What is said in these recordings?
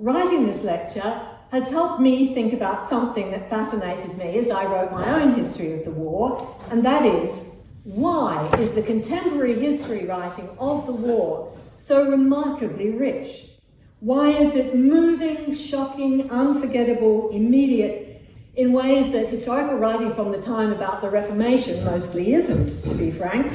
writing this lecture has helped me think about something that fascinated me as I wrote my own history of the war, and that is, why is the contemporary history writing of the war so remarkably rich? Why is it moving, shocking, unforgettable, immediate, in ways that historical writing from the time about the Reformation mostly isn't, to be frank?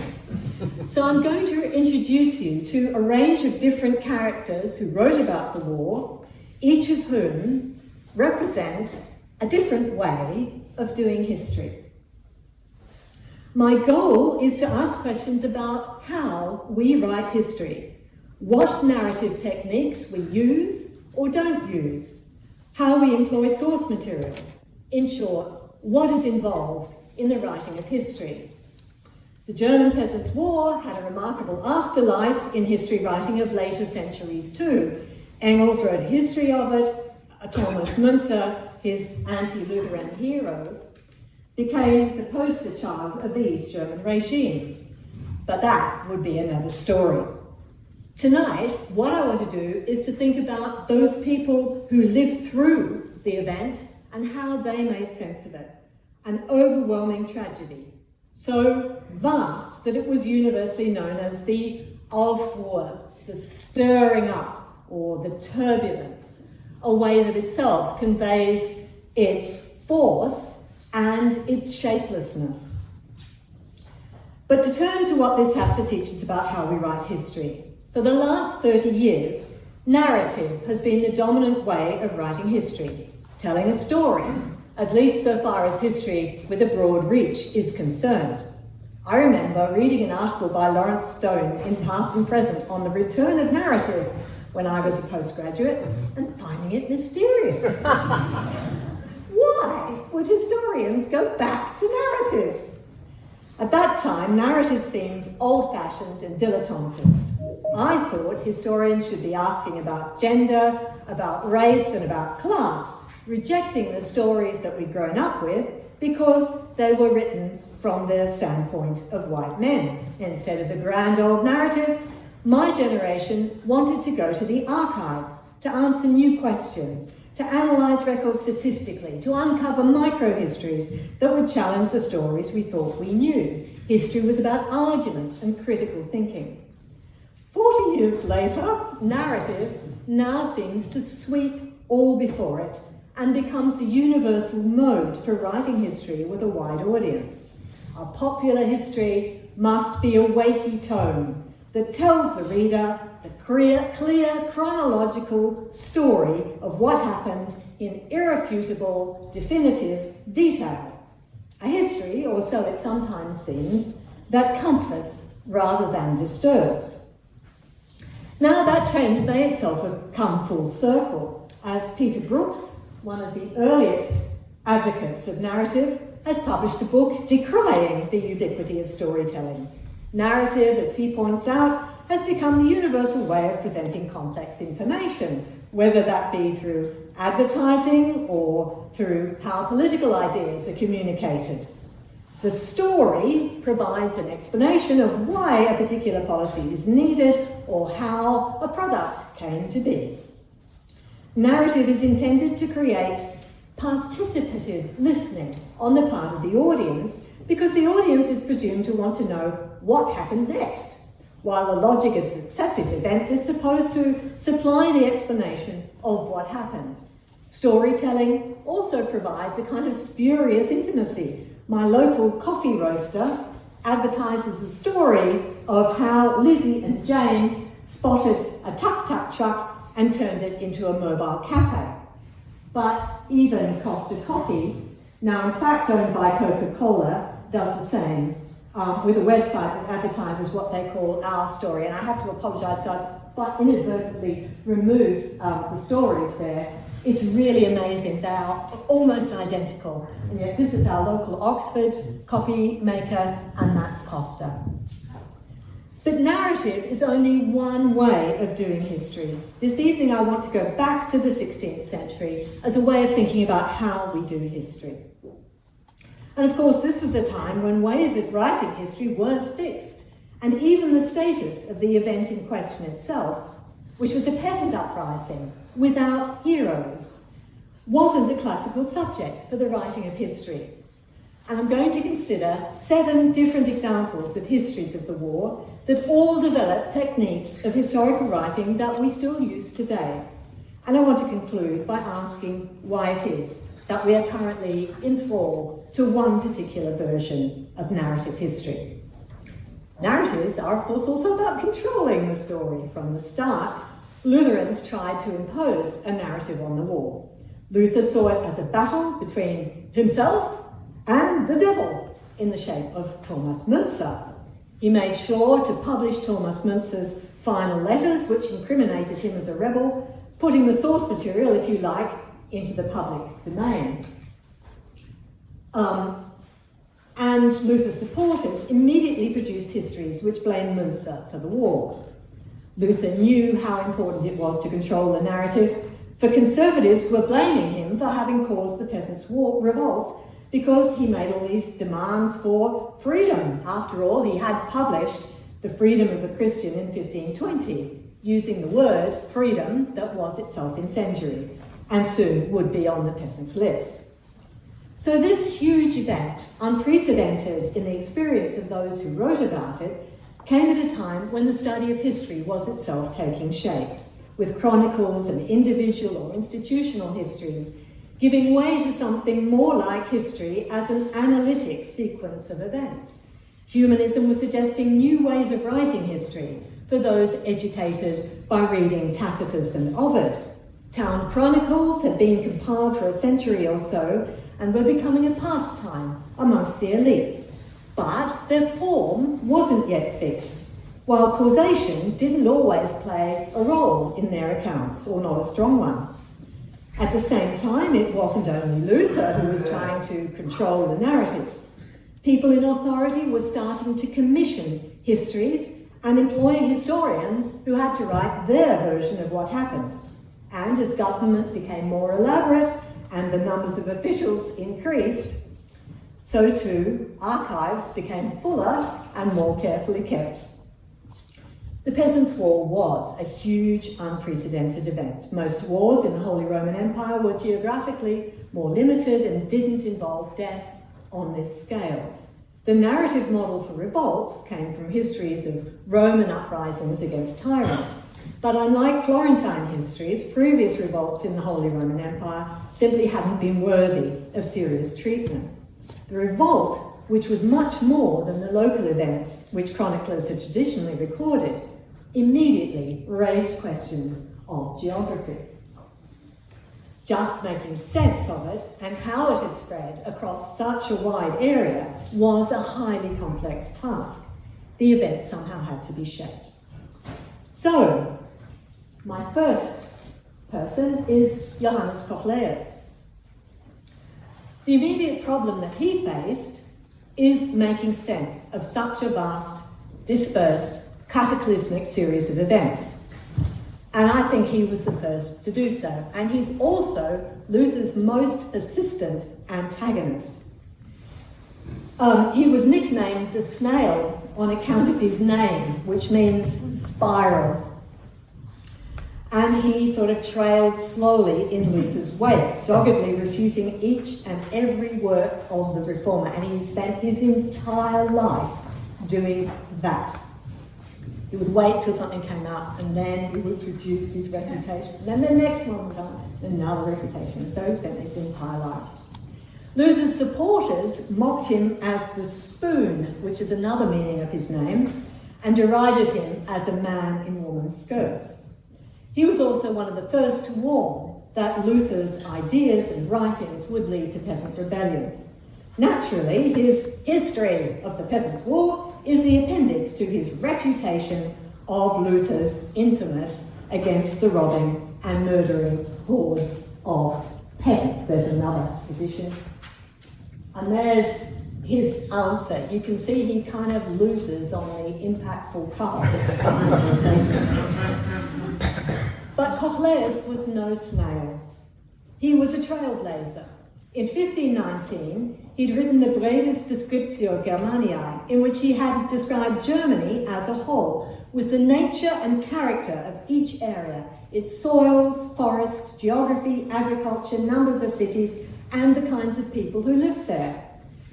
So I'm going to introduce you to a range of different characters who wrote about the war, each of whom represent a different way of doing history. My goal is to ask questions about how we write history, what narrative techniques we use or don't use, how we employ source material, in short, what is involved in the writing of history. The German Peasants War had a remarkable afterlife in history writing of later centuries too. Engels wrote a history of it. Thomas Münzer, his anti-Lutheran hero, became the poster child of the East German regime. But that would be another story. Tonight, what I want to do is to think about those people who lived through the event and how they made sense of it. An overwhelming tragedy, so vast that it was universally known as the Aufruhr, the stirring up or the turbulence, a way that itself conveys its force and its shapelessness. But to turn to what this has to teach us about how we write history. For the last 30 years, narrative has been the dominant way of writing history, telling a story, at least so far as history with a broad reach is concerned. I remember reading an article by Lawrence Stone in Past and Present on the return of narrative when I was a postgraduate, and finding it mysterious. Why would historians go back to narrative? At that time, narrative seemed old-fashioned and dilettantist. I thought historians should be asking about gender, about race, and about class, rejecting the stories that we'd grown up with because they were written from the standpoint of white men. Instead of the grand old narratives, my generation wanted to go to the archives to answer new questions, to analyse records statistically, to uncover micro-histories that would challenge the stories we thought we knew. History was about argument and critical thinking. 40 years later, narrative now seems to sweep all before it and becomes the universal mode for writing history with a wide audience. A popular history must be a weighty tome that tells the reader the clear chronological story of what happened in irrefutable, definitive detail. A history, or so it sometimes seems, that comforts rather than disturbs. Now that change may itself have come full circle, as Peter Brooks, one of the earliest advocates of narrative, has published a book decrying the ubiquity of storytelling. Narrative, as he points out, has become the universal way of presenting complex information, whether that be through advertising or through how political ideas are communicated. The story provides an explanation of why a particular policy is needed or how a product came to be. Narrative is intended to create participative listening on the part of the audience because the audience is presumed to want to know what happened next, while the logic of successive events is supposed to supply the explanation of what happened. Storytelling also provides a kind of spurious intimacy. My local coffee roaster advertises the story of how Lizzie and James spotted a tuk-tuk truck and turned it into a mobile cafe. But even Costa Coffee, now in fact owned by Coca-Cola, does the same with a website that advertises what they call Our Story. And I have to apologise because I've inadvertently removed the stories there. It's really amazing. They are almost identical. And yet this is our local Oxford coffee maker, and that's Costa. But narrative is only one way of doing history. This evening I want to go back to the 16th century as a way of thinking about how we do history. And of course, this was a time when ways of writing history weren't fixed, and even the status of the event in question itself, which was a peasant uprising, without heroes wasn't a classical subject for the writing of history. And I'm going to consider 7 different examples of histories of the war that all develop techniques of historical writing that we still use today. And I want to conclude by asking why it is that we are currently enthralled to one particular version of narrative history. Narratives are, of course, also about controlling the story. From the start, Lutherans tried to impose a narrative on the war. Luther saw it as a battle between himself and the devil in the shape of Thomas Münzer. He made sure to publish Thomas Münzer's final letters, which incriminated him as a rebel, putting the source material, if you like, into the public domain. And Luther's supporters immediately produced histories which blamed Münzer for the war. Luther knew how important it was to control the narrative, for conservatives were blaming him for having caused the Peasants' War revolt because he made all these demands for freedom. After all, he had published The Freedom of a Christian in 1520, using the word freedom that was itself incendiary, and soon would be on the peasants' lips. So this huge event, unprecedented in the experience of those who wrote about it, came at a time when the study of history was itself taking shape, with chronicles and individual or institutional histories giving way to something more like history as an analytic sequence of events. Humanism was suggesting new ways of writing history for those educated by reading Tacitus and Ovid. Town chronicles had been compiled for a century or so and were becoming a pastime amongst the elites. But their form wasn't yet fixed, while causation didn't always play a role in their accounts, or not a strong one. At the same time, it wasn't only Luther who was trying to control the narrative. People in authority were starting to commission histories and employing historians who had to write their version of what happened. And as government became more elaborate and the numbers of officials increased, so too archives became fuller and more carefully kept. The Peasants' War was a huge, unprecedented event. Most wars in the Holy Roman Empire were geographically more limited and didn't involve death on this scale. The narrative model for revolts came from histories of Roman uprisings against tyrants. But unlike Florentine histories, previous revolts in the Holy Roman Empire simply hadn't been worthy of serious treatment. The revolt, which was much more than the local events which chroniclers had traditionally recorded, immediately raised questions of geography. Just making sense of it and how it had spread across such a wide area was a highly complex task. The event somehow had to be shaped. So, my first person is Johannes Coelestis. The immediate problem that he faced is making sense of such a vast, dispersed, cataclysmic series of events. And I think he was the first to do so. And he's also Luther's most persistent antagonist. He was nicknamed the Snail on account of his name, which means spiral. And he sort of trailed slowly in Luther's wake, doggedly refuting each and every work of the reformer. And he spent his entire life doing that. He would wait till something came out and then he would produce his refutation. And then the next one would come, another refutation. So he spent his entire life. Luther's supporters mocked him as the Spoon, which is another meaning of his name, and derided him as a man in woman's skirts. He was also one of the first to warn that Luther's ideas and writings would lead to peasant rebellion. Naturally, his History of the Peasants' War is the appendix to his refutation of Luther's infamous against the robbing and murdering hordes of peasants. There's another edition. And there's his answer. You can see he kind of loses on the impactful card at the behind the statement. But Coelestis was no snail. He was a trailblazer. In 1519, he'd written the Brevis Descriptio Germaniae, in which he had described Germany as a whole, with the nature and character of each area, its soils, forests, geography, agriculture, numbers of cities, and the kinds of people who lived there.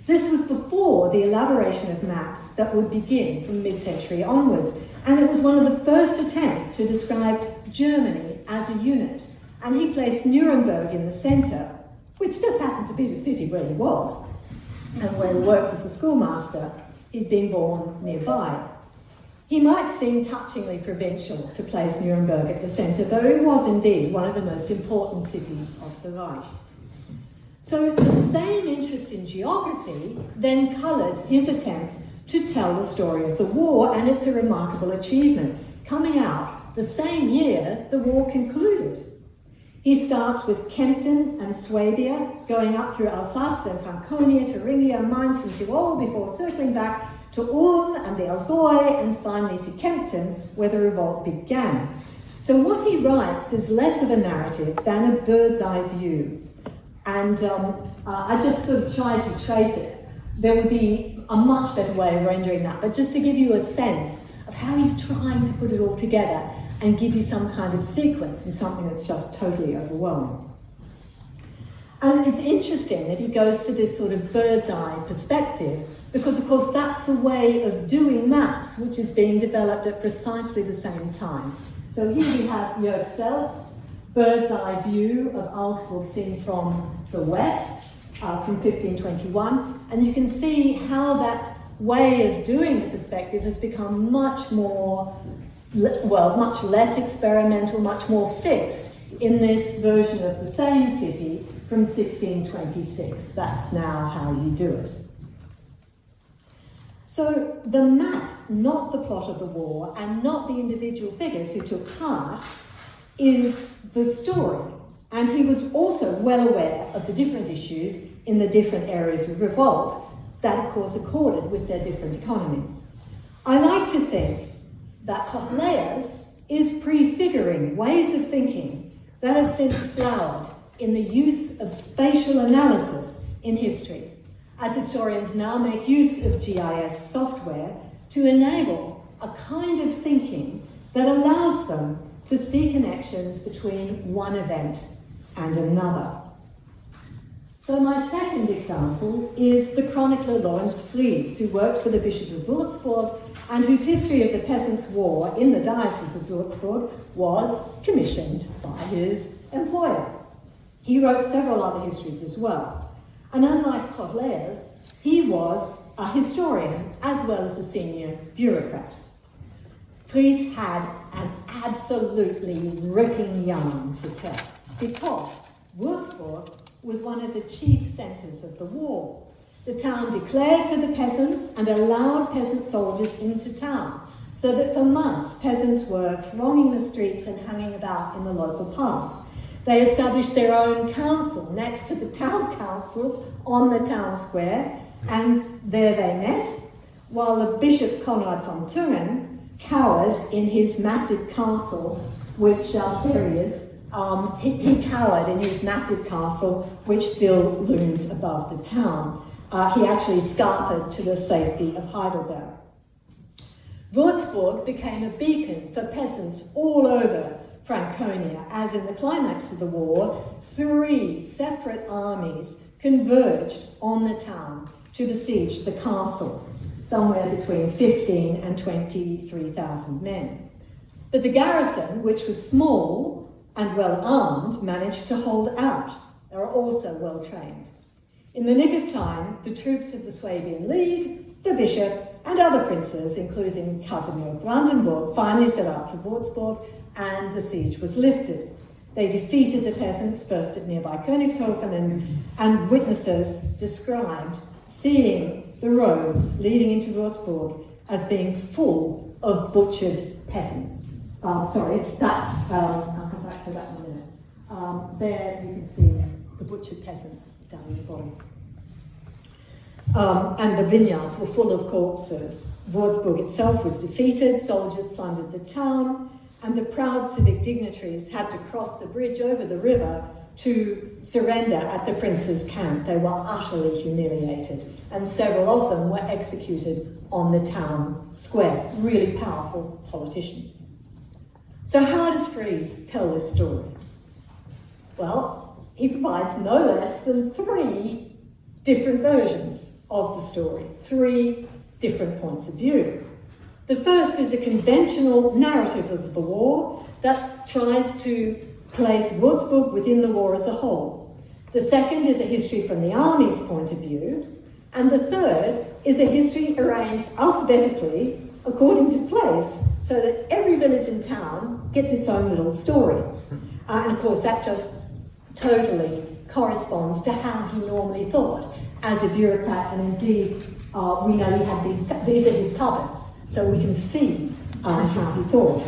This was before the elaboration of maps that would begin from mid-century onwards, and it was one of the first attempts to describe Germany as a unit. And he placed Nuremberg in the centre, which just happened to be the city where he was, and where he worked as a schoolmaster. He'd been born nearby. He might seem touchingly provincial to place Nuremberg at the centre, though it was indeed one of the most important cities of the Reich. So the same interest in geography then coloured his attempt to tell the story of the war, and it's a remarkable achievement, coming out the same year the war concluded. He starts with Kempten and Swabia, going up through Alsace and Franconia, Thuringia, Mainz and Tyrol, before circling back to Ulm and the Allgäu, and finally to Kempten, where the revolt began. So what he writes is less of a narrative than a bird's eye view. And I just sort of tried to trace it. There would be a much better way of rendering that, but just to give you a sense of how he's trying to put it all together and give you some kind of sequence in something that's just totally overwhelming. And it's interesting that he goes for this sort of bird's eye perspective, because of course that's the way of doing maps which is being developed at precisely the same time. So here we have Jörg Selt's bird's eye view of Augsburg seen from the west, from 1521, and you can see how that way of doing the perspective has become much less experimental, much more fixed in this version of the same city from 1626. That's now how you do it. So the map, not the plot of the war, and not the individual figures who took part, is the story. And he was also well aware of the different issues in the different areas of revolt that, of course, accorded with their different economies. I like to think that Coelestis is prefiguring ways of thinking that have since flowered in the use of spatial analysis in history, as historians now make use of GIS software to enable a kind of thinking that allows them to see connections between one event and another. So my second example is the chronicler Lorenz Fries, who worked for the Bishop of Würzburg and whose history of the Peasants' War in the Diocese of Würzburg was commissioned by his employer. He wrote several other histories as well. And unlike Coelestis, he was a historian as well as a senior bureaucrat. Fries had an absolutely ripping yarn to tell, because Würzburg was one of the chief centres of the war. The town declared for the peasants and allowed peasant soldiers into town, so that for months peasants were thronging the streets and hanging about in the local pubs. They established their own council next to the town councils on the town square, and there they met, while the Bishop Konrad von Thüringen cowered in his massive castle, which there he is. He cowered in his massive castle, which still looms above the town. He actually scarpered to the safety of Heidelberg. Würzburg became a beacon for peasants all over Franconia, as in the climax of the war, 3 separate armies converged on the town to besiege the castle, somewhere between 15 and 23,000 men. But the garrison, which was small and well armed, managed to hold out. They were also well trained. In the nick of time, the troops of the Swabian League, the bishop, and other princes, including Casimir of Brandenburg, finally set out for Würzburg, and the siege was lifted. They defeated the peasants, first at nearby Königshofen, and witnesses described seeing the roads leading into Würzburg as being full of butchered peasants. I'll come back to that in a minute. There you can see the butchered peasants down in the bottom. And the vineyards were full of corpses. Würzburg itself was defeated, soldiers plundered the town, and the proud civic dignitaries had to cross the bridge over the river to surrender at the prince's camp. They were utterly humiliated, and several of them were executed on the town square. Really powerful politicians. So how does Fries tell this story? Well, he provides no less than 3 different versions of the story, 3 different points of view. The first is a conventional narrative of the war that tries to place Würzburg within the war as a whole. The second is a history from the army's point of view, and the third is a history arranged alphabetically according to place, so that every village and town gets its own little story. And of course that just totally corresponds to how he normally thought as a bureaucrat, and indeed we know he had these are his cupboards, so we can see how he thought.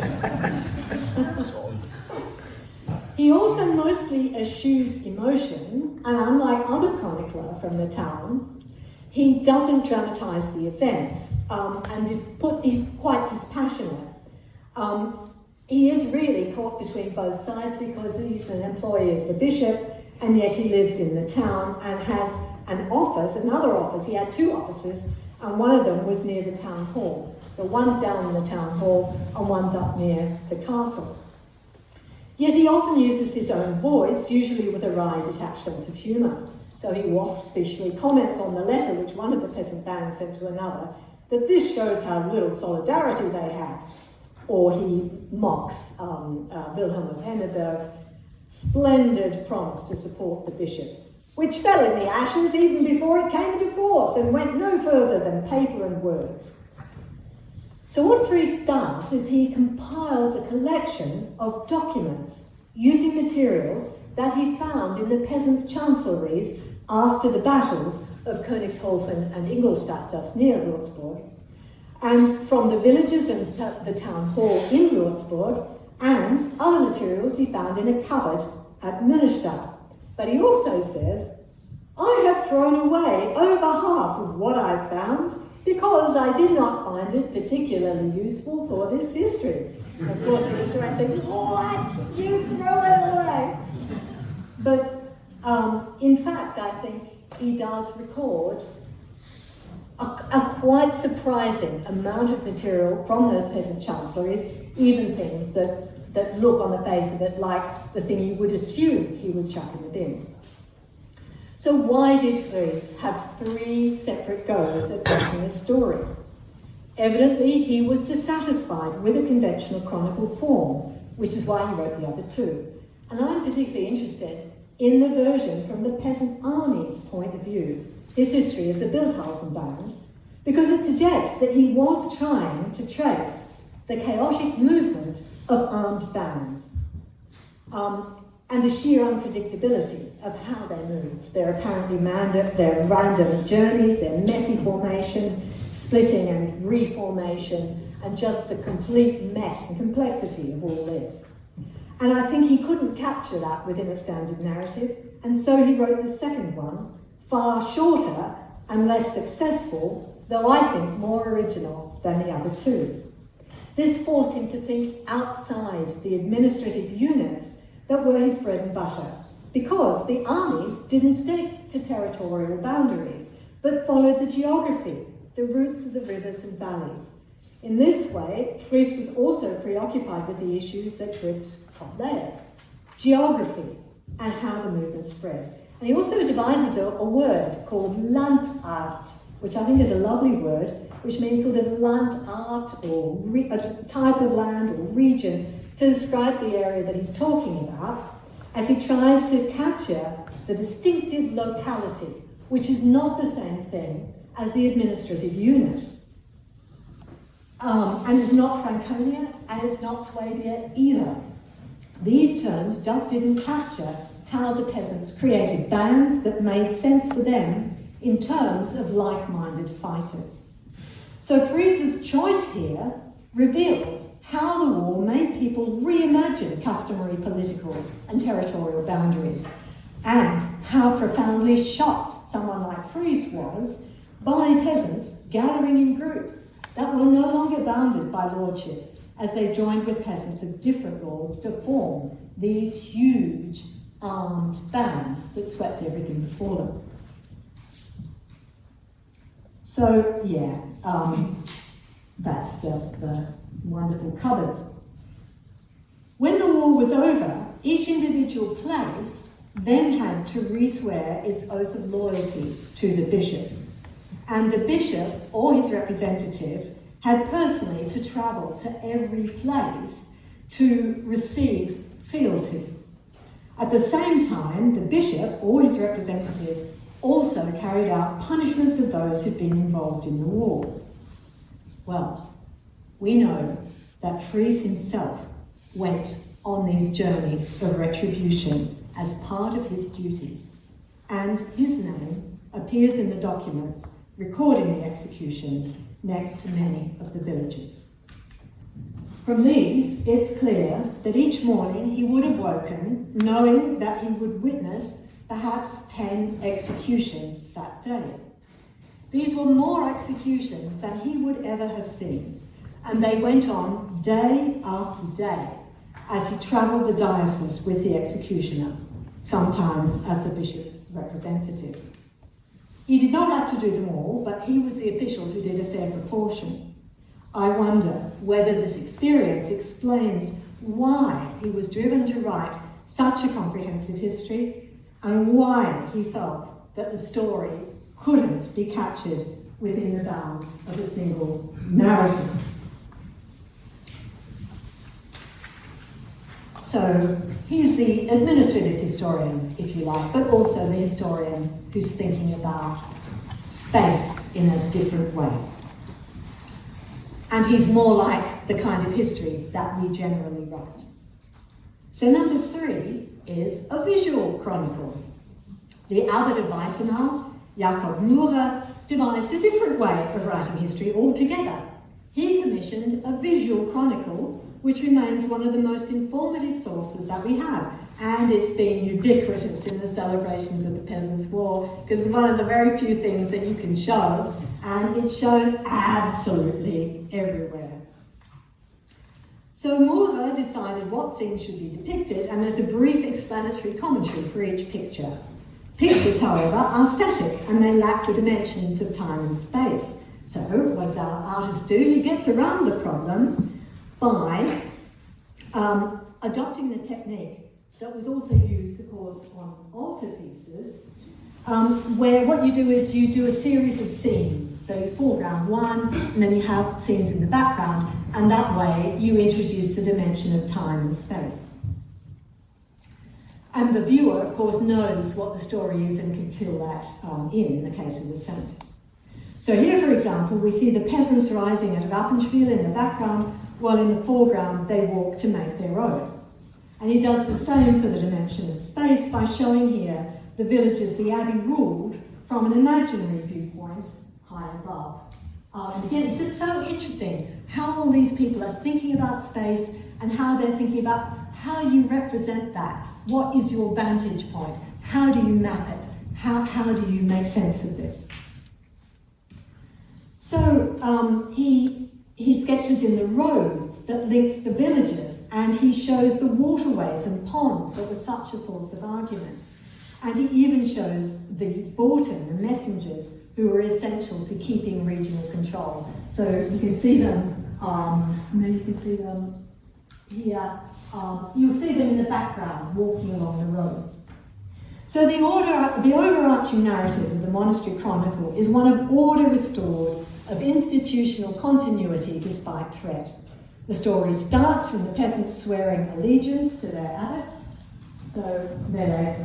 He also mostly eschews emotion, and unlike other chronicler from the town, he doesn't dramatise the events, and he's quite dispassionate. He is really caught between both sides because he's an employee of the bishop, and yet he lives in the town and has another office. He had 2 offices, and one of them was near the town hall. So one's down in the town hall and one's up near the castle. Yet he often uses his own voice, usually with a wry, detached sense of humour. So he waspishly comments on the letter which one of the peasant bands sent to another, that this shows how little solidarity they have. Or he mocks Wilhelm of Henneberg's splendid promise to support the bishop, which fell in the ashes even before it came into force and went no further than paper and words. So what Fries does is he compiles a collection of documents using materials that he found in the peasants' chancelleries after the battles of Königshofen and Ingolstadt, just near Würzburg, and from the villages and the town hall in Würzburg, and other materials he found in a cupboard at Münsterstadt. But he also says, I have thrown away over half of what I found because I did not find it particularly useful for this history. Of course, the historian thinks, what? You throw it away? But in fact, I think he does record a quite surprising amount of material from those peasant chancelleries, even things that look on the face of it like the thing you would assume he would chuck in the bin. So why did Fries have 3 separate goes at writing a story? Evidently, he was dissatisfied with a conventional chronicle form, which is why he wrote the other 2. And I'm particularly interested in the version from the peasant army's point of view, his history of the Bilthausen band, because it suggests that he was trying to trace the chaotic movement of armed bands and the sheer unpredictability of how they moved. They're apparently their random journeys, their messy formation, splitting and reformation, and just the complete mess and complexity of all this. And I think he couldn't capture that within a standard narrative, and so he wrote the second one, far shorter and less successful, though I think more original than the other 2. This forced him to think outside the administrative units that were his bread and butter, because the armies didn't stick to territorial boundaries, but followed the geography, the routes of the rivers and valleys. In this way, Fries was also preoccupied with the issues that gripped top layers, geography, and how the movement spread. And he also devises a word called Landart, which I think is a lovely word, which means sort of Landart, or a type of land or region, to describe the area that he's talking about, as he tries to capture the distinctive locality, which is not the same thing as the administrative unit. And is not Franconia, and it's not Swabia either. These terms just didn't capture how the peasants created bands that made sense for them in terms of like-minded fighters. So Fries's choice here reveals how the war made people reimagine customary political and territorial boundaries, and how profoundly shocked someone like Fries was by peasants gathering in groups that were no longer bounded by lordship, as they joined with peasants of different lords to form these huge armed bands that swept everything before them. So, yeah, that's just the wonderful cupboards. When the war was over, each individual place then had to re-swear its oath of loyalty to the bishop. And the bishop, or his representative, had personally to travel to every place to receive fealty. At the same time, the bishop, or his representative, also carried out punishments of those who'd been involved in the war. Well, we know that Fries himself went on these journeys of retribution as part of his duties, and his name appears in the documents recording the executions next to many of the villages. From these, it's clear that each morning he would have woken knowing that he would witness perhaps 10 executions that day. These were more executions than he would ever have seen, and they went on day after day as he travelled the diocese with the executioner, sometimes as the bishop's representative. He did not have to do them all, but he was the official who did a fair proportion. I wonder whether this experience explains why he was driven to write such a comprehensive history, and why he felt that the story couldn't be captured within the bounds of a single narrative. So he's the administrative historian, if you like, but also the historian who's thinking about space in a different way. And he's more like the kind of history that we generally write. So number 3 is a visual chronicle. The abbot of Weissenau, Jakob Mührer, devised a different way of writing history altogether. He commissioned a visual chronicle, which remains one of the most informative sources that we have. And it's been ubiquitous in the celebrations of the Peasants' War, because it's one of the very few things that you can show, and it's shown absolutely everywhere. So Mührer decided what scenes should be depicted, and there's a brief explanatory commentary for each picture. Pictures, however, are static, and they lack the dimensions of time and space. So what does our artist do? He gets around the problem by adopting the technique that was also used, of course, on altarpieces, where what you do is you do a series of scenes. So you foreground one, and then you have scenes in the background, and that way you introduce the dimension of time and space. And the viewer, of course, knows what the story is and can fill that in the case of the saint. So here, for example, we see the peasants rising at Rappenspiel in the background, while in the foreground they walk to make their oath. And he does the same for the dimension of space by showing here the villages the abbey ruled from an imaginary viewpoint high above. And again, it's just so interesting how all these people are thinking about space and how they're thinking about how you represent that. What is your vantage point? How do you map it? How do you make sense of this? So he sketches in the roads that links the villages, and he shows the waterways and ponds that were such a source of argument. And he even shows the Boten, the messengers, who were essential to keeping regional control. So you can see them, and then you can see them here. You'll see them in the background walking along the roads. So the overarching narrative of the monastery chronicle is one of order restored, of institutional continuity despite threat. The story starts from the peasants swearing allegiance to their abbot. So they're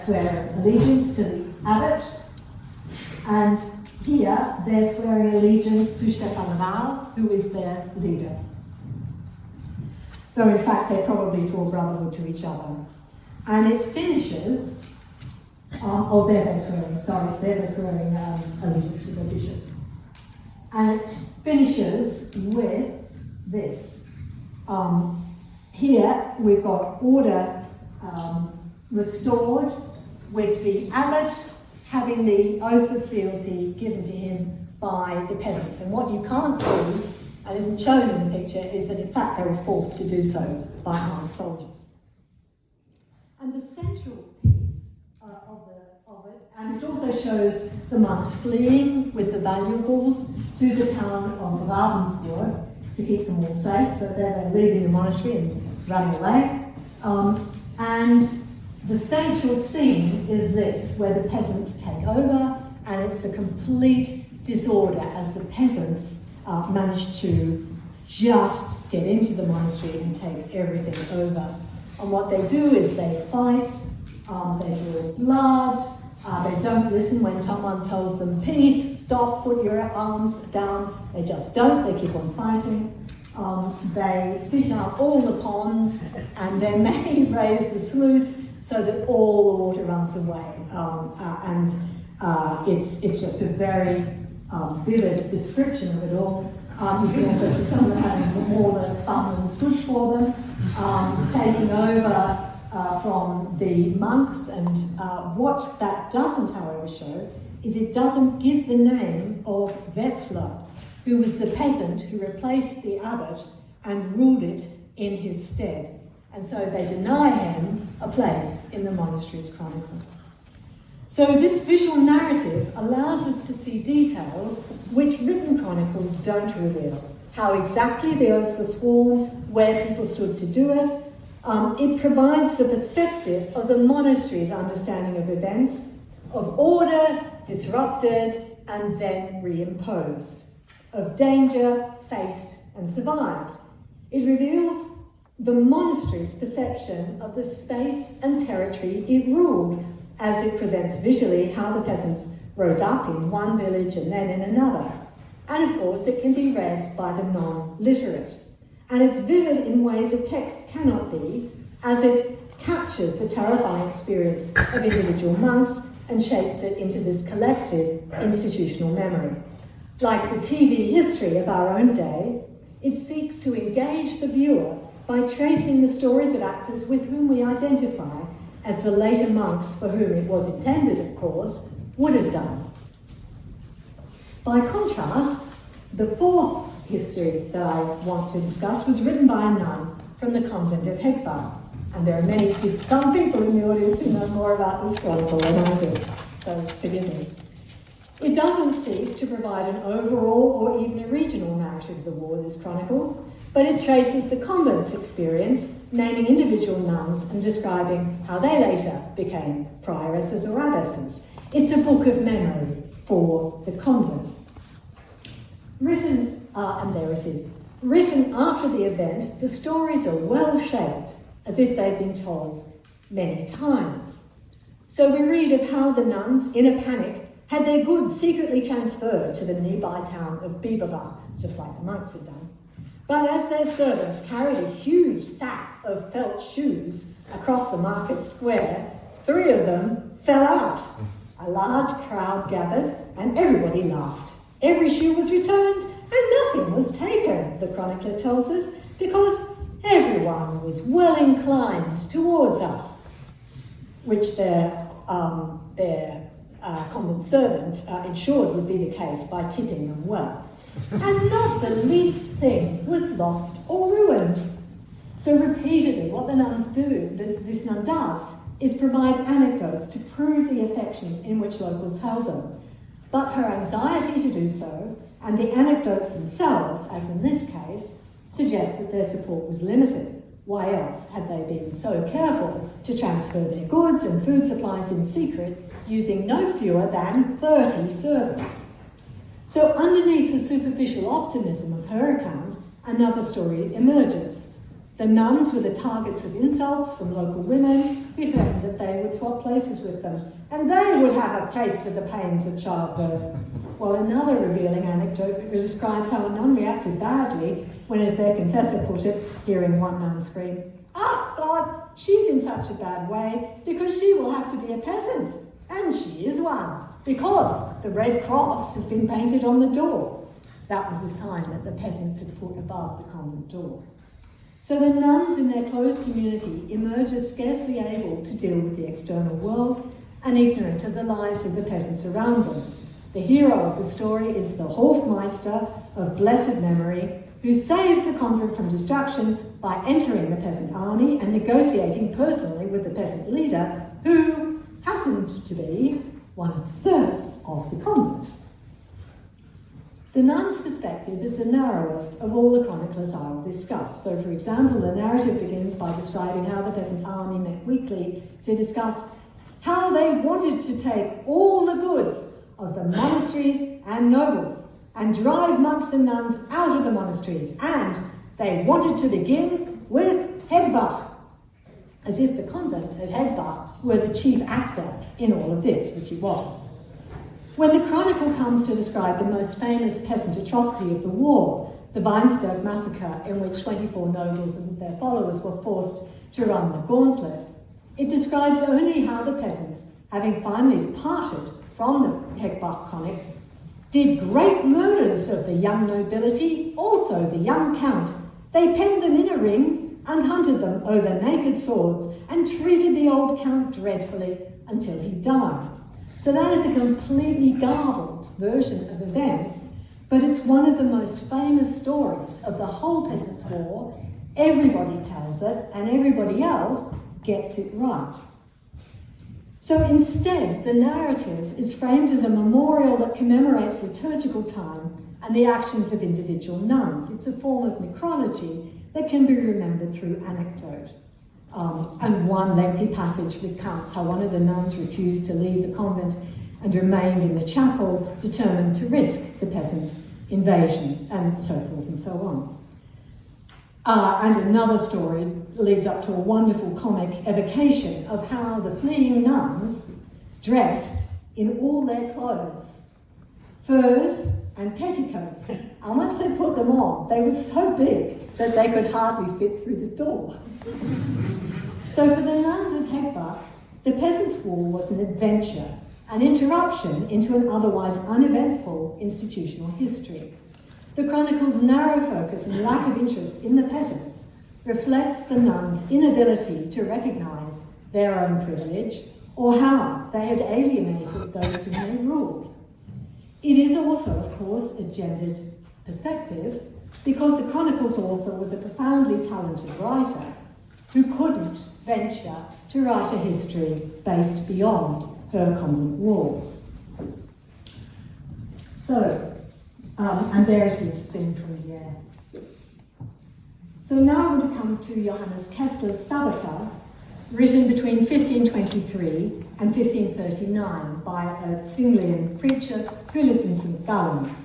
swearing allegiance to the abbot, and here they're swearing allegiance to Stefan Wahl, who is their leader. Though in fact they probably swore brotherhood to each other. And it finishes, they're swearing allegiance to the bishop. And it finishes with this. Here we've got order restored, with the abbot having the oath of fealty given to him by the peasants. And what you can't see and isn't shown in the picture is that in fact they were forced to do so by armed soldiers. And the central piece of it, and it also shows the monks fleeing with the valuables to the town of Ravensburg to keep them all safe, so they're leaving the monastery and running away. And the central scene is this, where the peasants take over, and it's the complete disorder as the peasants manage to just get into the monastery and take everything over. And what they do is they fight, they draw blood, they don't listen when someone tells them, peace, stop, put your arms down. They just don't, they keep on fighting. They fish out all the ponds, and then they raise the sluice so that all the water runs away. It's just a very vivid description of it all. You can also see some of them having more than fun and switch for them, taking over from the monks, and what that doesn't, however, show is it doesn't give the name of Wetzlar, who was the peasant who replaced the abbot and ruled it in his stead. And so they deny him a place in the monastery's chronicle. So this visual narrative allows us to see details which written chronicles don't reveal. How exactly the oaths were sworn, where people stood to do it. It provides the perspective of the monastery's understanding of events, of order disrupted and then reimposed, of danger faced and survived. It reveals the monastery's perception of the space and territory it ruled, as it presents visually how the peasants rose up in one village and then in another. And of course it can be read by the non-literate. And it's vivid in ways a text cannot be, as it captures the terrifying experience of individual monks and shapes it into this collective institutional memory. Like the TV history of our own day, it seeks to engage the viewer by tracing the stories of actors with whom we identify, as the later monks, for whom it was intended, of course, would have done. By contrast, the fourth history that I want to discuss was written by a nun from the convent of Hegbach. And there are some people in the audience who know more about this chronicle than I do, so forgive me. It doesn't seek to provide an overall or even a regional narrative of the war, this chronicle, but it traces the convent's experience, naming individual nuns and describing how they later became prioresses or abbesses. It's a book of memory for the convent. Written, and there it is, written after the event, the stories are well shaped, as if they've been told many times. So we read of how the nuns, in a panic, had their goods secretly transferred to the nearby town of Biberach, just like the monks had done. But as their servants carried a huge sack of felt shoes across the market square, 3 of them fell out. A large crowd gathered and everybody laughed. Every shoe was returned and nothing was taken, the chronicler tells us, because everyone was well inclined towards us, which their convent servant ensured would be the case by tipping them well. And not the least thing was lost or ruined. So repeatedly, what the nuns do, this nun does, is provide anecdotes to prove the affection in which locals held them. But her anxiety to do so, and the anecdotes themselves, as in this case, suggest that their support was limited. Why else had they been so careful to transfer their goods and food supplies in secret, using no fewer than 30 servants? So underneath the superficial optimism of her account, another story emerges. The nuns were the targets of insults from local women who threatened that they would swap places with them, and they would have a taste of the pains of childbirth. While another revealing anecdote describes how a nun reacted badly when, as their confessor put it, hearing one nun scream, "Ah, God, she's in such a bad way because she will have to be a peasant." And she is one, because the red cross has been painted on the door. That was the sign that the peasants had put above the convent door. So the nuns in their closed community emerge as scarcely able to deal with the external world and ignorant of the lives of the peasants around them. The hero of the story is the Hofmeister of blessed memory, who saves the convent from destruction by entering the peasant army and negotiating personally with the peasant leader, who happened to be one of the serfs of the convent. The nun's perspective is the narrowest of all the chroniclers I will discuss. So, for example, the narrative begins by describing how the peasant army met weekly to discuss how they wanted to take all the goods of the monasteries and nobles and drive monks and nuns out of the monasteries, and they wanted to begin with Hegbach, as if the convent at Hegbach were the chief actor in all of this, which it wasn't. When the chronicle comes to describe the most famous peasant atrocity of the war, the Weinsberg massacre, in which 24 nobles and their followers were forced to run the gauntlet, it describes only how the peasants, having finally departed from the Hegbach chronic, did great murders of the young nobility, also the young count. They penned them in a ring and hunted them over naked swords and treated the old count dreadfully until he died. So that is a completely garbled version of events, but it's one of the most famous stories of the whole Peasants' War. Everybody tells it, and everybody else gets it right. So instead, the narrative is framed as a memorial that commemorates liturgical time and the actions of individual nuns. It's a form of necrology that can be remembered through anecdote. And one lengthy passage recounts how one of the nuns refused to leave the convent and remained in the chapel, determined to risk the peasant invasion, and so forth and so on. And another story leads up to a wonderful comic evocation of how the fleeing nuns dressed in all their clothes, furs and petticoats. And once they put them on, they were so big that they could hardly fit through the door. So for the nuns of Hegbach, the Peasants' War was an adventure, an interruption into an otherwise uneventful institutional history. The chronicle's narrow focus and lack of interest in the peasants reflects the nuns' inability to recognise their own privilege or how they had alienated those whom they ruled. It is also, of course, a gendered perspective because the chronicle's author was a profoundly talented writer who couldn't venture to write a history based beyond her convent walls. So, and there it is, seen from the air. So now I want to come to Johannes Kessler's Sabbater, written between 1523 and 1539 by a Zwinglian preacher who lived in St. Gallen.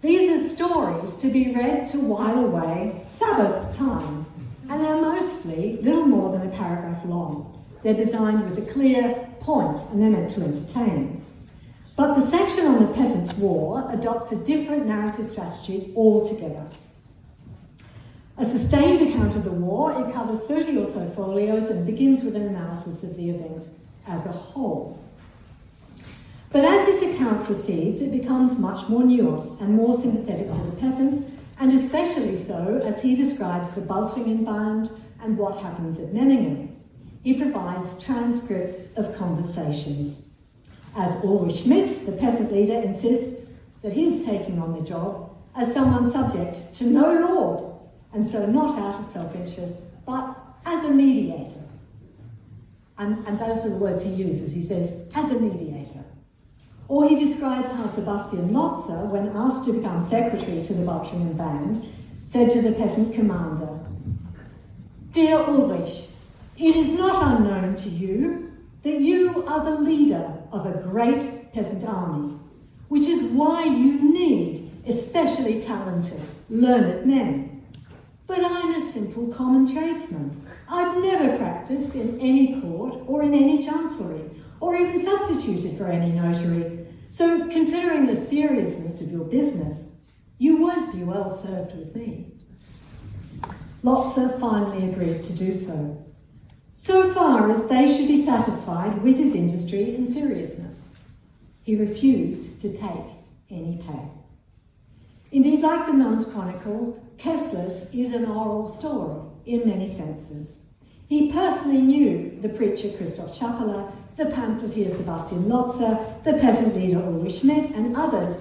These are stories to be read to while away Sabbath time, and they're mostly little more than a paragraph long. They're designed with a clear point, and they're meant to entertain. But the section on the Peasants' War adopts a different narrative strategy altogether. A sustained account of the war, it covers 30 or so folios and begins with an analysis of the event as a whole. But as this account proceeds, it becomes much more nuanced and more sympathetic to the peasants, and especially so as he describes the Baltringenband and what happens at Memmingen. He provides transcripts of conversations. As Ulrich Schmidt, the peasant leader, insists that he is taking on the job as someone subject to no lord, and so not out of self-interest, but as a mediator. And those are the words he uses. He says, as a mediator. Or he describes how Sebastian Lotzer, when asked to become secretary to the Baltringen band, said to the peasant commander, "Dear Ulrich, it is not unknown to you that you are the leader of a great peasant army, which is why you need especially talented, learned men. But I'm a simple common tradesman. I've never practiced in any court or in any chancellery, or even substituted for any notary. So considering the seriousness of your business, you won't be well served with me." Lotzer finally agreed to do so far as they should be satisfied with his industry and seriousness. He refused to take any pay. Indeed, like the Nun's Chronicle, Kessler's is an oral story in many senses. He personally knew the preacher Christoph Schappeler, the pamphleteer Sebastian Lotzer, the peasant leader Ulrich Schmidt, and others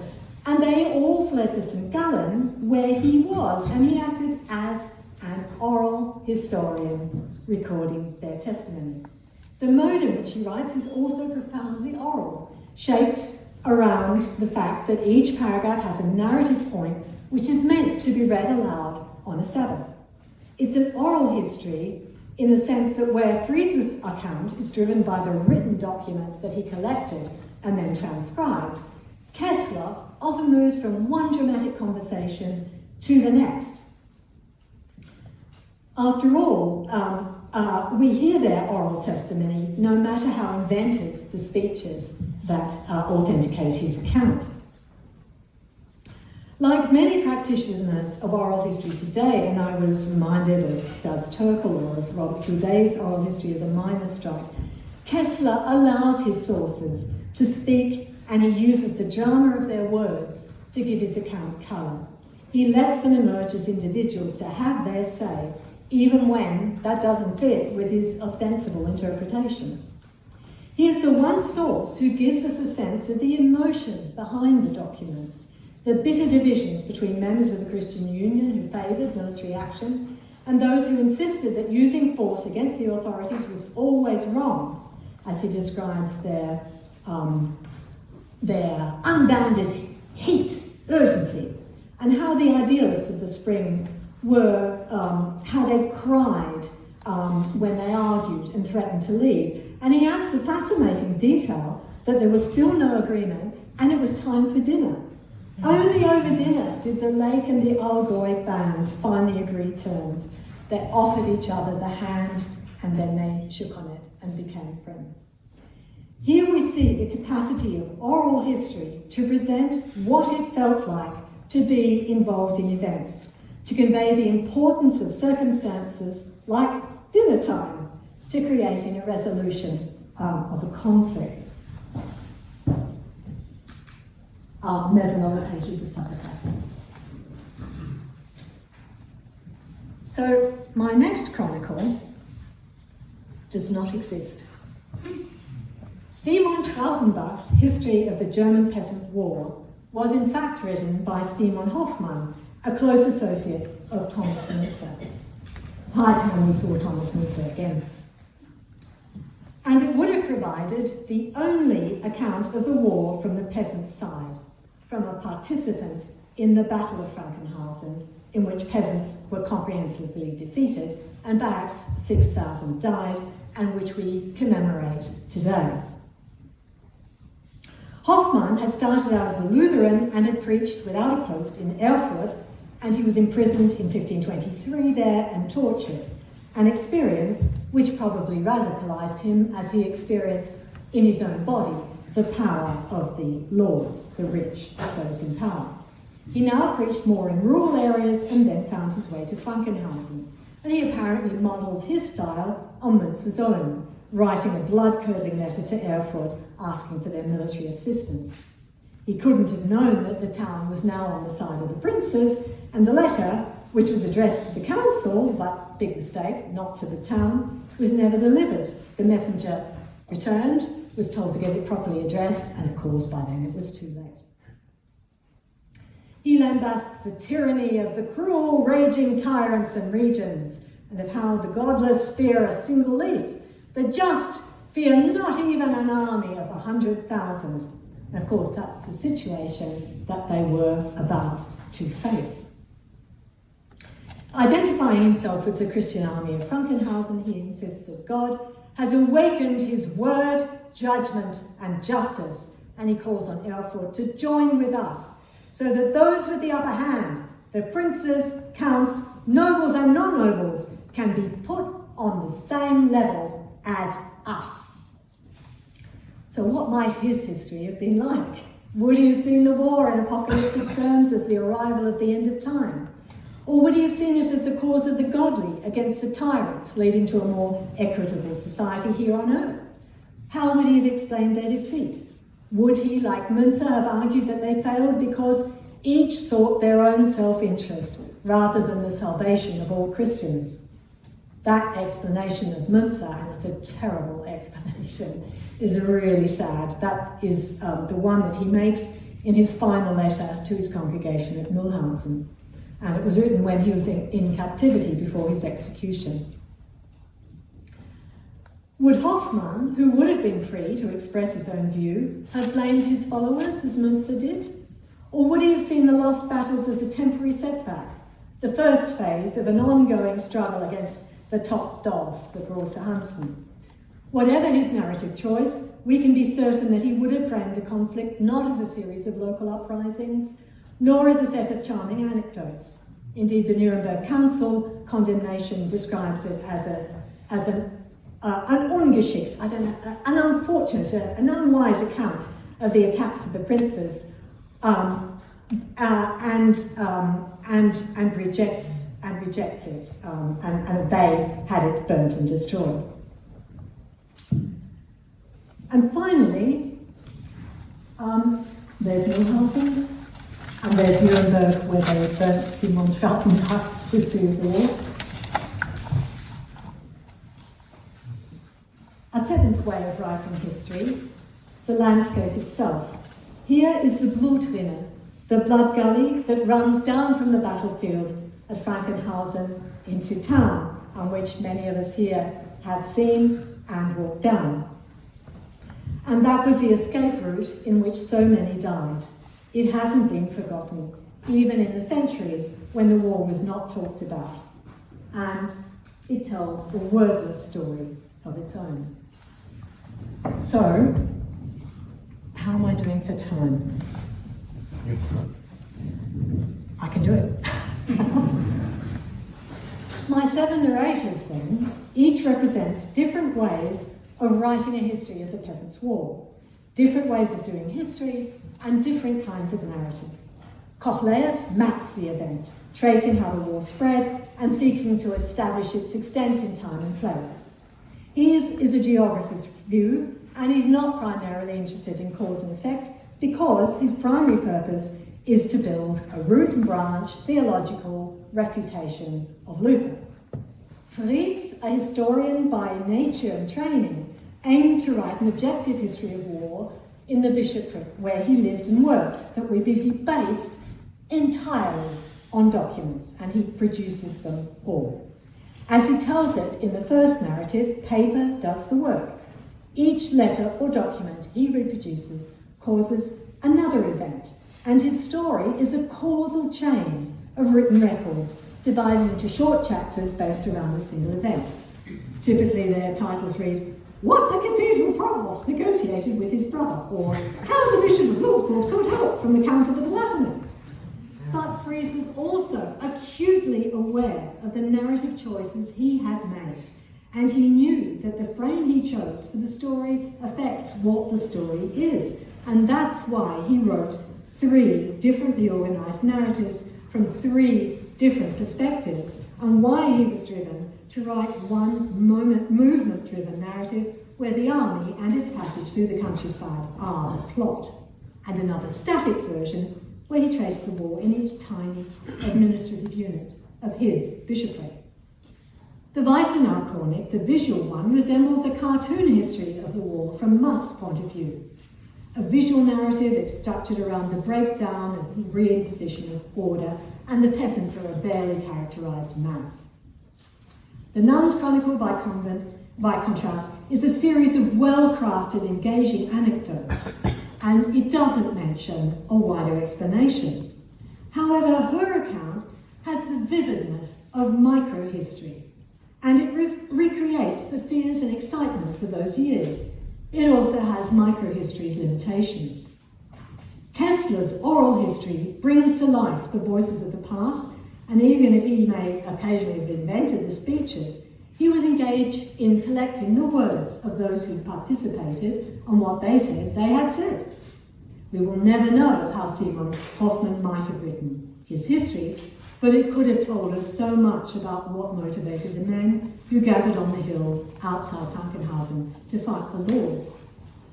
And they all fled to St. Gallen, where he was, and he acted as an oral historian, recording their testimony. The mode in which he writes is also profoundly oral, shaped around the fact that each paragraph has a narrative point which is meant to be read aloud on a Sabbath. It's an oral history in the sense that where Friese's account is driven by the written documents that he collected and then transcribed, Kessler often moves from one dramatic conversation to the next. After all, we hear their oral testimony no matter how invented the speeches that authenticate his account. Like many practitioners of oral history today, and I was reminded of Studs Terkel or of Robert Coudet's oral history of the miners' strike, Kessler allows his sources to speak, and he uses the drama of their words to give his account colour. He lets them emerge as individuals to have their say, even when that doesn't fit with his ostensible interpretation. He is the one source who gives us a sense of the emotion behind the documents, the bitter divisions between members of the Christian Union who favoured military action and those who insisted that using force against the authorities was always wrong, as he describes their unbounded heat, urgency, and how the idealists of the spring were, how they cried when they argued and threatened to leave. And he adds the fascinating detail that there was still no agreement and it was time for dinner. Only over dinner did the Lake and the Allgäu bands finally agree terms. They offered each other the hand and then they shook on it and became friends. Here we see the capacity of oral history to present what it felt like to be involved in events, to convey the importance of circumstances like dinner time to creating a resolution of a conflict. So my next chronicle does not exist. Simon Strautenbach's History of the German Peasant War was in fact written by Simon Hoffmann, a close associate of Thomas Müntzer. High time we saw Thomas Müntzer again. And it would have provided the only account of the war from the peasants' side, from a participant in the Battle of Frankenhausen, in which peasants were comprehensively defeated and perhaps 6,000 died, and which we commemorate today. Hoffmann had started out as a Lutheran and had preached without a post in Erfurt, and he was imprisoned in 1523 there and tortured, an experience which probably radicalised him as he experienced in his own body the power of the lords, the rich, those in power. He now preached more in rural areas and then found his way to Frankenhausen, and he apparently modelled his style on Münzer's own, writing a blood-curdling letter to Erfurt asking for their military assistance. He couldn't have known that the town was now on the side of the princes, and the letter, which was addressed to the council, but big mistake, not to the town, was never delivered. The messenger returned, was told to get it properly addressed, and of course by then it was too late. He lambasts the tyranny of the cruel, raging tyrants and regions, and of how the godless fear a single leaf, the just fear not even an army of 100,000. And of course that's the situation that they were about to face. Identifying himself with the Christian army of Frankenhausen, he insists that God has awakened his word, judgment, and justice, and he calls on Erfurt to join with us, so that those with the upper hand, the princes, counts, nobles, and non-nobles, can be put on the same level as us. So what might his history have been like? Would he have seen the war in apocalyptic terms as the arrival of the end of time? Or would he have seen it as the cause of the godly against the tyrants, leading to a more equitable society here on earth? How would he have explained their defeat? Would he, like Münzer, have argued that they failed because each sought their own self-interest rather than the salvation of all Christians? That explanation of Münzer, and it's a terrible explanation, is really sad. That is the one that he makes in his final letter to his congregation at Mühlhausen, and it was written when he was in captivity before his execution. Would Hoffmann, who would have been free to express his own view, have blamed his followers as Münzer did? Or would he have seen the lost battles as a temporary setback, the first phase of an ongoing struggle against the top dogs, the Große Huntsman? Whatever his narrative choice, we can be certain that he would have framed the conflict not as a series of local uprisings, nor as a set of charming anecdotes. Indeed, the Nuremberg Council condemnation describes it as an ungeschickt, an unfortunate, an unwise account of the attacks of the princes, and rejects it, and they had it burnt and destroyed. And finally, there's Mühlhausen, and there's Nuremberg, where they burnt Simon Schwarzenbach's History of the War. A seventh way of writing history, the landscape itself. Here is the Blutrinne, the blood gully that runs down from the battlefield at Frankenhausen into town, on which many of us here have seen and walked down. And that was the escape route in which so many died. It hasn't been forgotten, even in the centuries when the war was not talked about. And it tells a wordless story of its own. So, how am I doing for time? I can do it. My 7 narrators, then, each represent different ways of writing a history of the Peasants' War, different ways of doing history, and different kinds of narrative. Coelestis maps the event, tracing how the war spread and seeking to establish its extent in time and place. His is a geographer's view, and he's not primarily interested in cause and effect because his primary purpose is to build a root and branch theological refutation of Luther. Fries, a historian by nature and training, aimed to write an objective history of war in the bishopric where he lived and worked that would be based entirely on documents, and he produces them all. As he tells it in the first narrative, paper does the work. Each letter or document he reproduces causes another event, and his story is a causal chain of written records divided into short chapters based around a single event. Typically their titles read, "What the Cathedral Provost negotiated with his brother," or "How the Bishop of Würzburg sought help from the Count of the Palatinate." But Fries was also acutely aware of the narrative choices he had made, and he knew that the frame he chose for the story affects what the story is, and that's why he wrote 3 differently organised narratives from 3 different perspectives, and why he was driven to write one movement-driven narrative where the army and its passage through the countryside are the plot, and another static version where he traced the war in each tiny administrative unit of his bishopric. The Weissenau Chronik, the visual one, resembles a cartoon history of the war from Munt's point of view. A visual narrative, it's structured around the breakdown and reimposition of order, and the peasants are a barely characterised mass. The Nun's Chronicle, by contrast, is a series of well-crafted, engaging anecdotes, and it doesn't mention a wider explanation. However, her account has the vividness of micro-history, and it recreates the fears and excitements of those years. It also has micro-history's limitations. Kessler's oral history brings to life the voices of the past, and even if he may occasionally have invented the speeches, he was engaged in collecting the words of those who participated and what they said they had said. We will never know how Simon Hoffmann might have written his history, but it could have told us so much about what motivated the men who gathered on the hill outside Frankenhausen to fight the Lords.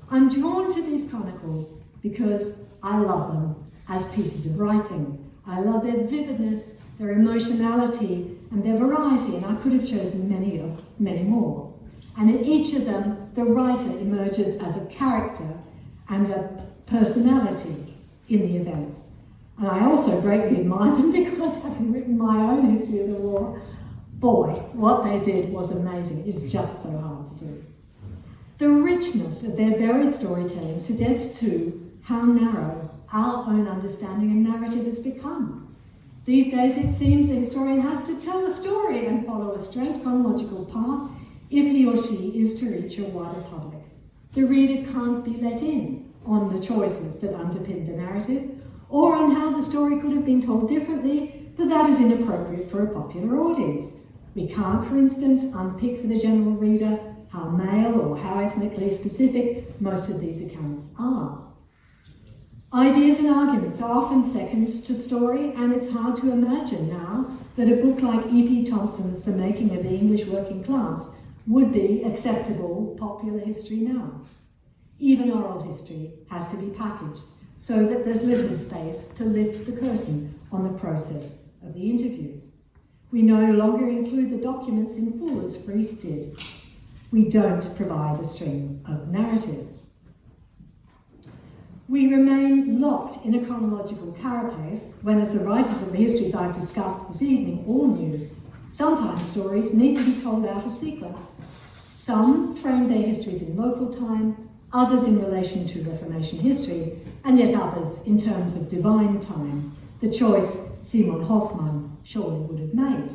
I'm drawn to these chronicles because I love them as pieces of writing. I love their vividness, their emotionality, and their variety, and I could have chosen many more. And in each of them, the writer emerges as a character and a personality in the events. And I also greatly admire them because, having written my own history of the war, boy, what they did was amazing. It's just so hard to do. The richness of their varied storytelling suggests too how narrow our own understanding of narrative has become. These days it seems the historian has to tell a story and follow a straight chronological path if he or she is to reach a wider public. The reader can't be let in on the choices that underpin the narrative, or on how the story could have been told differently, for that is inappropriate for a popular audience. We can't, for instance, unpick for the general reader how male or how ethnically specific most of these accounts are. Ideas and arguments are often second to story, and it's hard to imagine now that a book like E.P. Thompson's The Making of the English Working Class would be acceptable popular history now. Even oral history has to be packaged so that there's little space to lift the curtain on the process of the interview. We no longer include the documents in full as Friese did. We don't provide a string of narratives. We remain locked in a chronological carapace when, as the writers of the histories I've discussed this evening all knew, sometimes stories need to be told out of sequence. Some frame their histories in local time, others in relation to Reformation history, and yet others in terms of divine time, the choice Simon Hoffmann surely would have made.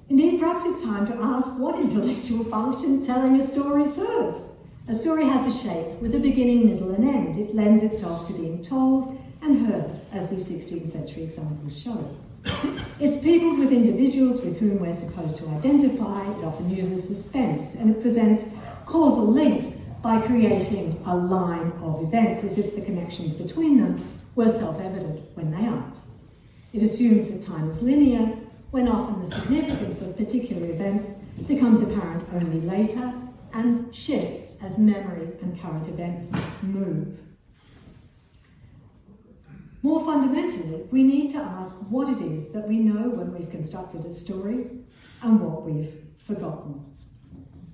Indeed, perhaps it's time to ask what intellectual function telling a story serves. A story has a shape with a beginning, middle, and end. It lends itself to being told and heard, as these 16th century examples show. It's peopled with individuals with whom we're supposed to identify. It often uses suspense, and it presents causal links by creating a line of events as if the connections between them were self-evident when they aren't. It assumes that time is linear, when often the significance of particular events becomes apparent only later and shifts as memory and current events move. More fundamentally, we need to ask what it is that we know when we've constructed a story and what we've forgotten.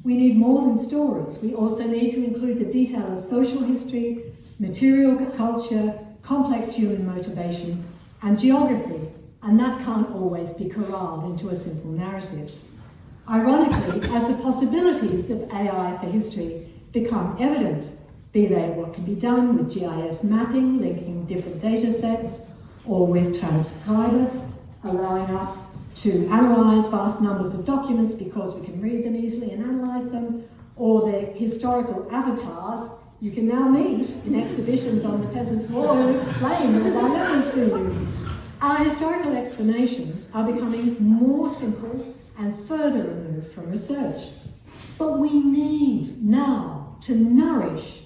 We need more than stories. We also need to include the detail of social history, material culture, complex human motivation, and geography, and that can't always be corralled into a simple narrative. Ironically, as the possibilities of AI for history become evident, be they what can be done with GIS mapping, linking different data sets, or with transcribers, allowing us to analyse vast numbers of documents because we can read them easily and analyse them, or the historical avatars you can now meet in exhibitions on the Peasants' War who explain the dynamics to you. Our historical explanations are becoming more simple and further removed from research. But we need now to nourish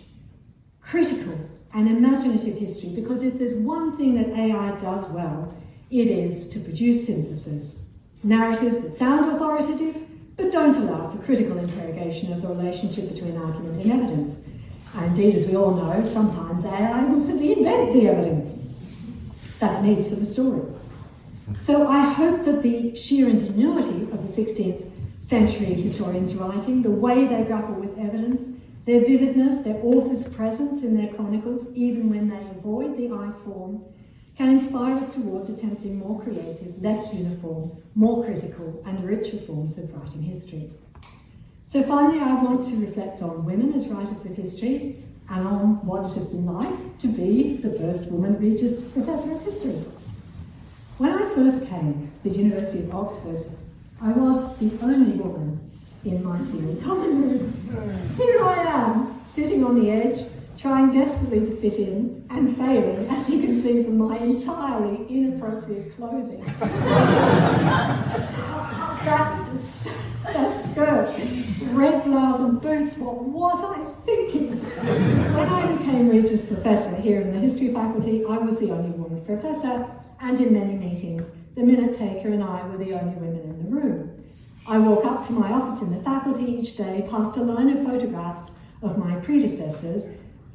critical and imaginative history, because if there's one thing that AI does well, it is to produce synthesis, narratives that sound authoritative but don't allow for critical interrogation of the relationship between argument and evidence. And indeed, as we all know, sometimes AI will simply invent the evidence that it needs for the story. So I hope that the sheer ingenuity of the 16th century historians' writing, the way they grapple with evidence, their vividness, their author's presence in their chronicles, even when they avoid the I form, can inspire us towards attempting more creative, less uniform, more critical, and richer forms of writing history. So finally, I want to reflect on women as writers of history and on what it has been like to be the first woman Regius Professor of History. When I first came to the University of Oxford, I was the only woman in my senior common room. Here I am, sitting on the edge, trying desperately to fit in and failing, as you can see from my entirely inappropriate clothing. that skirt, red blouse and boots, what was I thinking? When I became Regius Professor here in the History Faculty, I was the only woman professor, and in many meetings, the minute taker and I were the only women in the room. I walk up to my office in the faculty each day, past a line of photographs of my predecessors,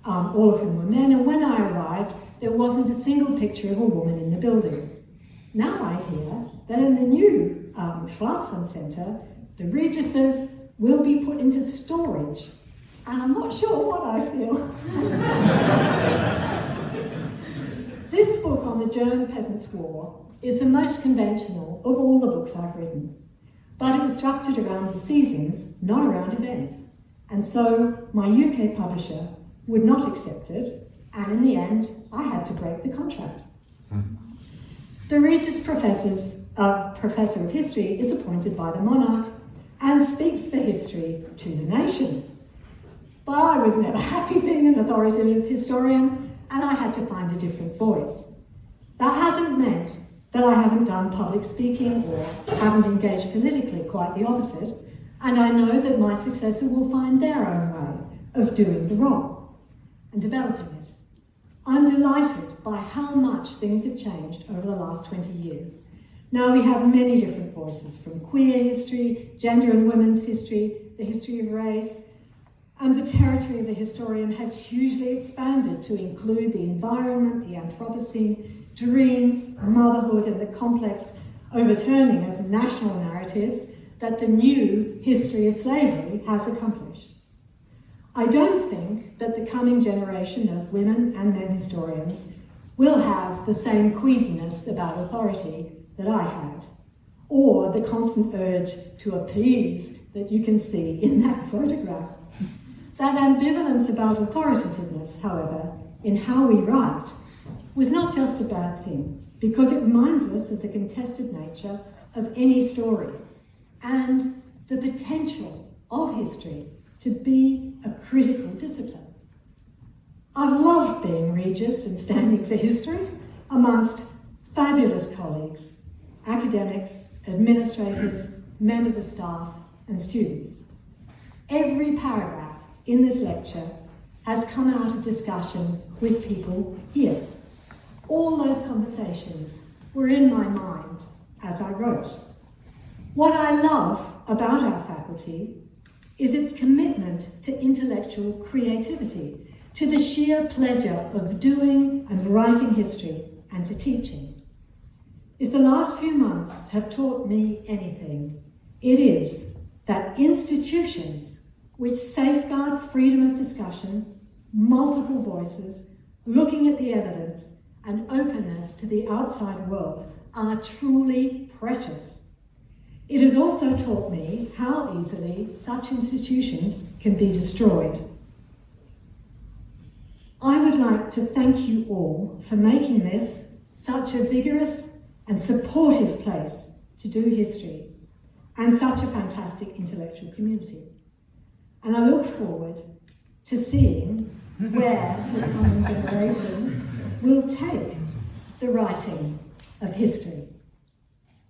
all of whom were men, and when I arrived, there wasn't a single picture of a woman in the building. Now I hear that in the new Schwarzmann Centre, the Regiuses will be put into storage, and I'm not sure what I feel. This book on the German Peasants' War is the most conventional of all the books I've written, but it was structured around the seasons, not around events, and so my UK publisher would not accept it, and in the end, I had to break the contract. The Regius Professor of History is appointed by the monarch and speaks for history to the nation. But I was never happy being an authoritative historian, and I had to find a different voice. That hasn't meant that I haven't done public speaking or haven't engaged politically, quite the opposite, and I know that my successor will find their own way of doing the role and developing it. I'm delighted by how much things have changed over the last 20 years. Now we have many different voices, from queer history, gender and women's history, the history of race, and the territory of the historian has hugely expanded to include the environment, the Anthropocene, dreams, motherhood, and the complex overturning of national narratives that the new history of slavery has accomplished. I don't think that the coming generation of women and men historians will have the same queasiness about authority that I had, or the constant urge to appease that you can see in that photograph. That ambivalence about authoritativeness, however, in how we write, was not just a bad thing, because it reminds us of the contested nature of any story and the potential of history to be a critical discipline. I've loved being Regius and standing for history amongst fabulous colleagues, academics, administrators, members of staff, and students. Every paragraph in this lecture has come out of discussion with people here. All those conversations were in my mind as I wrote. What I love about our faculty is its commitment to intellectual creativity, to the sheer pleasure of doing and writing history, and to teaching. If the last few months have taught me anything, it is that institutions which safeguard freedom of discussion, multiple voices, looking at the evidence, and openness to the outside world are truly precious. It has also taught me how easily such institutions can be destroyed. I would like to thank you all for making this such a vigorous and supportive place to do history and such a fantastic intellectual community. And I look forward to seeing where the coming generation will take the writing of history.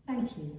Thank you.